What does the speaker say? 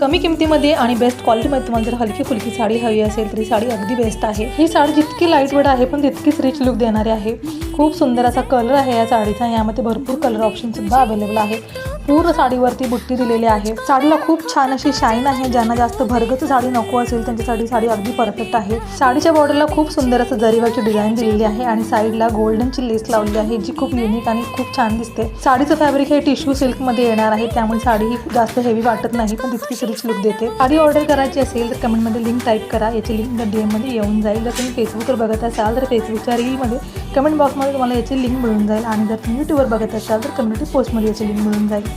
कमी किमतीमध्ये आणि बेस्ट क्वालिटीमध्ये तुम्हाला जर हलकी फुलकी साडी हवी असेल तरी साडी अगदी बेस्ट आहे। ही साडी जितकी लाईट वेट आहे पण तितकीच रिच लुक देणारी आहे। खूप सुंदर असा कलर आहे या साडीचा। यामध्ये भरपूर कलर ऑप्शन सुद्धा अवेलेबल आहे। पूर्ण साडीवरती बुट्टी दिलेली आहे। साडीला खूप छान अशी शाईन आहे। ज्यांना जास्त भरगच साडी नको असेल त्यांच्यासाठी साडी अगदी परफेक्ट आहे। साडीच्या बॉर्डरला खूप सुंदर असं जरीवरची डिझाईन दिलेली आहे आणि साईडला गोल्डनची लेस लावलेली आहे जी खूप युनिक आणि खूप छान दिसते। साडीचं फॅब्रिक हे टिश्यू सिल्क मध्ये येणार आहे त्यामुळे साडी ही जास्त हेवी वाटत नाही पण तितकीच रिच लुक देते। साडी ऑर्डर करायची असेल तर कमेंटमध्ये लिंक टाईप करा। याची लिंक DM मध्ये येऊन जाईल। जर तुम्ही फेसबुकवर बघत असाल तर फेसबुकच्या रीलमध्ये कमेंट बॉक्समध्ये तुम्हाला याची लिंक मिळून जाईल आणि जर तुम्ही यूट्यूबवर बघत असाल तर कम्युनिटी पोस्टमध्ये याची लिंक मिळून जाईल।